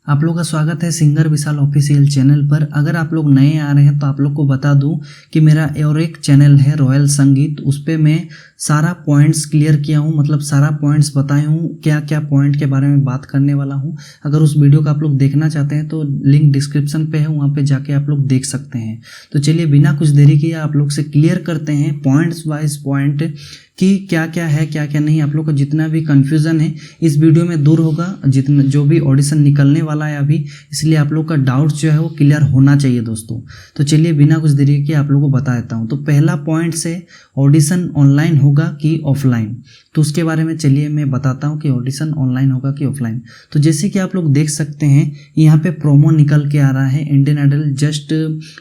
आप लोग का स्वागत है सिंगर विशाल ऑफिशियल चैनल पर। अगर आप लोग नए आ रहे हैं तो आप लोग को बता दूं कि मेरा और एक चैनल है रॉयल संगीत, उस पर मैं सारा पॉइंट्स क्लियर किया हूं, मतलब सारा पॉइंट्स बताए हूं, क्या क्या पॉइंट के बारे में बात करने वाला हूं। अगर उस वीडियो का आप लोग देखना चाहते हैं तो लिंक डिस्क्रिप्शन पे है, वहाँ पे जाके आप लोग देख सकते हैं। तो चलिए बिना कुछ देरी किए आप लोग से क्लियर करते हैं पॉइंट्स वाइज पॉइंट कि क्या क्या है क्या क्या नहीं। आप लोग को जितना भी कन्फ्यूज़न है इस वीडियो में दूर होगा, जितना जो भी ऑडिशन निकलने वाला है अभी, इसलिए आप लोग का डाउट जो है वो क्लियर होना चाहिए दोस्तों। तो चलिए बिना कुछ देरी के आप लोगों को बता देता हूँ। तो पहला पॉइंट से ऑडिशन ऑनलाइन होगा कि ऑफलाइन, तो उसके बारे में चलिए मैं बताता हूँ कि ऑडिशन ऑनलाइन होगा कि ऑफलाइन। तो जैसे कि आप लोग देख सकते हैं यहाँ पे प्रोमो निकल के आ रहा है। Indian Idol just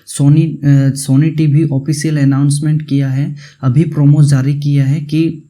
Sony TV official announcement किया है, अभी प्रोमो जारी किया है कि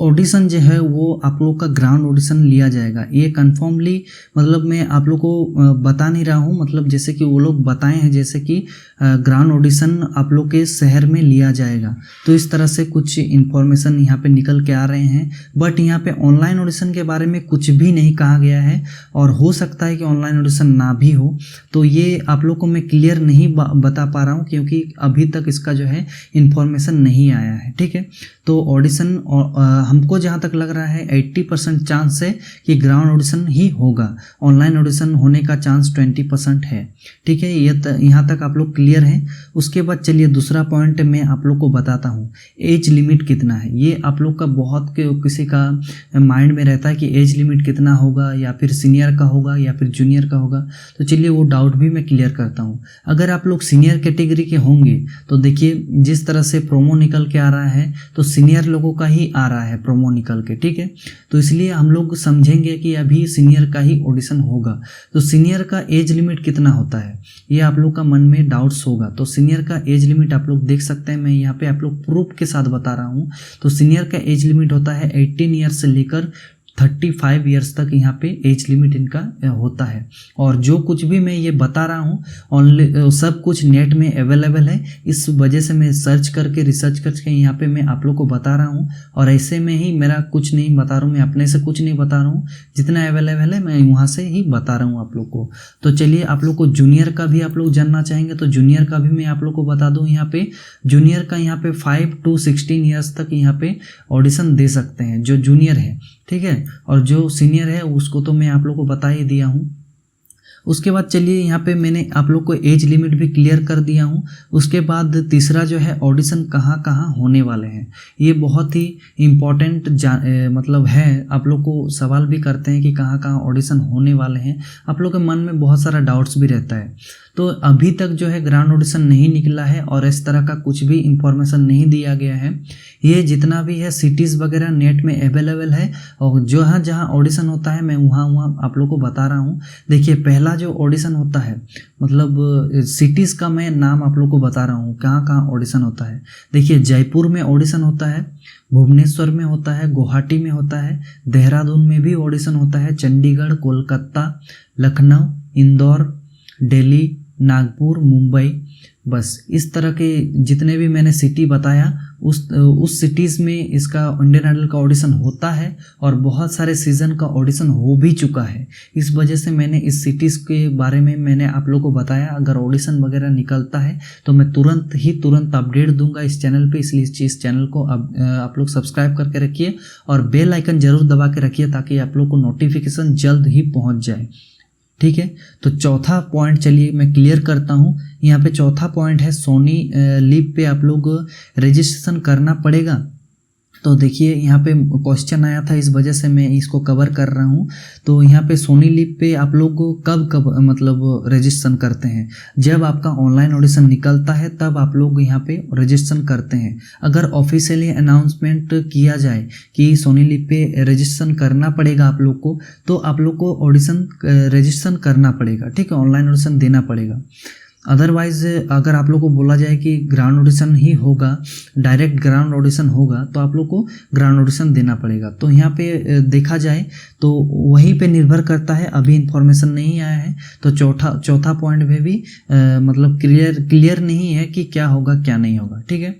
ऑडिशन जो है वो आप लोग का ग्राउंड ऑडिशन लिया जाएगा। ये कन्फर्मली, मतलब मैं आप लोग को बता नहीं रहा हूँ, मतलब जैसे कि वो लोग बताए हैं जैसे कि ग्राउंड ऑडिशन आप लोग के शहर में लिया जाएगा। तो इस तरह से कुछ इन्फॉर्मेशन यहाँ पे निकल के आ रहे हैं, बट यहाँ पे ऑनलाइन ऑडिशन के बारे में कुछ भी नहीं कहा गया है और हो सकता है कि ऑनलाइन ऑडिशन ना भी हो। तो ये आप लोग को मैं क्लियर नहीं बता पा रहा हूँ क्योंकि अभी तक इसका जो है इन्फॉर्मेशन नहीं आया है, ठीक है। तो ऑडिशन हमको जहाँ तक लग रहा है 80% चांस है कि ग्राउंड ऑडिशन ही होगा, ऑनलाइन ऑडिशन होने का चांस 20% है, ठीक है। ये यहाँ तक आप लोग क्लियर हैं। उसके बाद चलिए दूसरा पॉइंट मैं आप लोग को बताता हूँ, एज लिमिट कितना है। ये आप लोग का बहुत किसी का माइंड में रहता है कि एज लिमिट कितना होगा, या फिर सीनियर का होगा या फिर जूनियर का होगा। तो चलिए वो डाउट भी मैं क्लियर करता हूँ। अगर आप लोग सीनियर कैटेगरी के होंगे तो देखिए जिस तरह से प्रोमो निकल के आ रहा है तो सीनियर लोगों का ही आ रहा है प्रोमो निकल के, ठीक है। तो इसलिए हम लोग समझेंगे कि अभी सीनियर का ही ऑडिशन होगा। तो सीनियर का एज लिमिट कितना होता है ये आप लोग का मन में डाउट्स होगा। तो सीनियर का एज लिमिट आप लोग देख सकते हैं, मैं यहाँ पे आप लोग प्रूफ के साथ बता रहा हूँ। तो सीनियर का एज लिमिट होता है 18 ईयर्स से लेकर 35 ईयर्स तक यहाँ पे एज लिमिट इनका होता है। और जो कुछ भी मैं ये बता रहा हूँ ऑनली सब कुछ नेट में अवेलेबल है, इस वजह से मैं सर्च करके रिसर्च करके यहाँ पे मैं आप लोग को बता रहा हूँ। और ऐसे में ही मेरा कुछ नहीं बता रहा हूँ, मैं अपने से कुछ नहीं बता रहा हूँ, जितना अवेलेबल है मैं वहाँ से ही बता रहा हूँ आप लोग को। तो चलिए आप लोग को जूनियर का भी आप लोग जानना चाहेंगे तो जूनियर का भी मैं आप लोग को बता दूँ। यहाँ पे जूनियर का यहाँ पे 5 to 16 ईयर्स तक यहाँ पे ऑडिशन दे सकते हैं जो जूनियर है, ठीक है। और जो सीनियर है उसको तो मैं आप लोग को बता ही दिया हूँ। उसके बाद चलिए यहाँ पे मैंने आप लोग को एज लिमिट भी क्लियर कर दिया हूँ। उसके बाद तीसरा जो है ऑडिशन कहाँ कहाँ होने वाले हैं, ये बहुत ही इम्पोर्टेंट मतलब है। आप लोग को सवाल भी करते हैं कि कहाँ कहाँ ऑडिशन होने वाले हैं, आप लोग के मन में बहुत सारा डाउट्स भी रहता है। तो अभी तक जो है ग्राउंड ऑडिशन नहीं निकला है और इस तरह का कुछ भी इंफॉर्मेशन नहीं दिया गया है। ये जितना भी है सिटीज़ वगैरह नेट में अवेलेबल है और जहाँ जहाँ ऑडिशन होता है मैं वहाँ आप लोग को बता रहा हूँ। देखिए पहला जो ऑडिशन होता है, मतलब सिटीज़ का मैं नाम आप लोग को बता रहा हूँ कहाँ कहाँ ऑडिशन होता है। देखिए जयपुर में ऑडिशन होता है, भुवनेश्वर में होता है, गुवाहाटी में होता है, देहरादून में भी ऑडिशन होता है, चंडीगढ़, कोलकाता, लखनऊ, इंदौर, दिल्ली, नागपुर, मुंबई। बस इस तरह के जितने भी मैंने सिटी बताया उस सिटीज़ में इसका इंडियन आइडल का ऑडिशन होता है और बहुत सारे सीज़न का ऑडिशन हो भी चुका है। इस वजह से मैंने इस सिटीज़ के बारे में मैंने आप लोग को बताया। अगर ऑडिशन वगैरह निकलता है तो मैं तुरंत अपडेट दूंगा इस चैनल पे, इसलिए इस चैनल को आप लोग सब्सक्राइब करके रखिए और बेल आइकन ज़रूर दबा के रखिए ताकि आप लोग को नोटिफिकेशन जल्द ही पहुँच जाए, ठीक है। तो चौथा पॉइंट चलिए मैं क्लियर करता हूँ। यहाँ पे चौथा पॉइंट है सोनी लिव पे आप लोग रजिस्ट्रेशन करना पड़ेगा। तो देखिए यहाँ पे क्वेश्चन आया था, इस वजह से मैं इसको कवर कर रहा हूँ। तो यहाँ पे सोनी लिव पे आप लोग कब मतलब रजिस्ट्रेशन करते हैं, जब आपका ऑनलाइन ऑडिशन निकलता है तब आप लोग यहाँ पे रजिस्ट्रेशन करते हैं। अगर ऑफिशियली अनाउंसमेंट किया जाए कि सोनी लिव पे रजिस्ट्रेशन करना पड़ेगा आप लोग को, तो आप लोग को ऑडिशन रजिस्ट्रेशन करना पड़ेगा, ठीक है, ऑनलाइन ऑडिशन देना पड़ेगा। अदरवाइज़ अगर आप लोग को बोला जाए कि ग्राउंड ऑडिशन ही होगा, डायरेक्ट ग्राउंड ऑडिशन होगा, तो आप लोग को ग्राउंड ऑडिशन देना पड़ेगा। तो यहाँ पे देखा जाए तो वहीं पे निर्भर करता है, अभी इन्फॉर्मेशन नहीं आया है। तो चौथा पॉइंट में भी मतलब क्लियर नहीं है कि क्या होगा क्या नहीं होगा, ठीक है।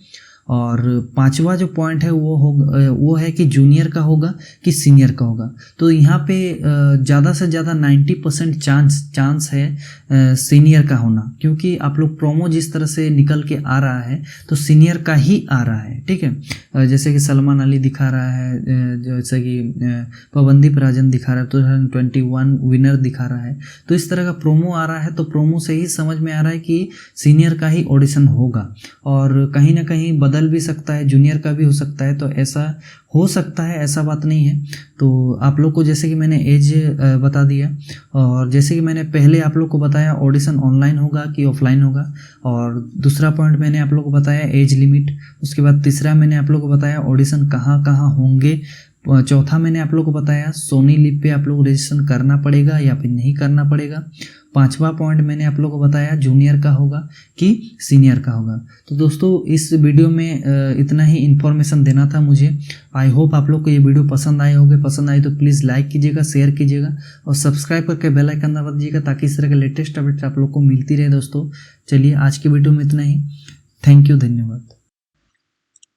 और पांचवा जो पॉइंट है वो है कि जूनियर का होगा कि सीनियर का होगा। तो यहाँ पे ज़्यादा से ज़्यादा 90% चांस है सीनियर का होना, क्योंकि आप लोग प्रोमो जिस तरह से निकल के आ रहा है तो सीनियर का ही आ रहा है, ठीक है। जैसे कि सलमान अली दिखा रहा है, जैसे कि पवनदीप राजन दिखा रहा है, 2021 विनर दिखा रहा है। तो इस तरह का प्रोमो आ रहा है, तो प्रोमो से ही समझ में आ रहा है कि सीनियर का ही ऑडिशन होगा। और कहीं ना कहीं बदल भी सकता है, जूनियर का भी हो सकता है, तो ऐसा हो सकता है, ऐसा बात नहीं है। तो आप लोग को जैसे कि मैंने एज बता दिया, और जैसे कि मैंने पहले आप लोग को बताया ऑडिशन ऑनलाइन होगा कि ऑफलाइन होगा, और दूसरा पॉइंट मैंने आप लोग को बताया एज लिमिट। उसके बाद तीसरा मैंने आप लोग को बताया ऑडिशन कहाँ कहाँ होंगे। चौथा मैंने आप लोग को बताया सोनी लिप पे आप लोग रजिस्ट्रेशन करना पड़ेगा या फिर नहीं करना पड़ेगा। पांचवा पॉइंट मैंने आप लोग को बताया जूनियर का होगा कि सीनियर का होगा। तो दोस्तों इस वीडियो में इतना ही इन्फॉर्मेशन देना था मुझे। आई होप आप लोग को ये वीडियो पसंद आए होंगे। पसंद आई तो प्लीज़ लाइक कीजिएगा, शेयर कीजिएगा और सब्सक्राइब करके बेल आइकन दबा दीजिएगा, ताकि इस तरह के लेटेस्ट अपडेट्स आप लोग को मिलती रहे। दोस्तों चलिए आज की वीडियो में इतना ही। थैंक यू, धन्यवाद।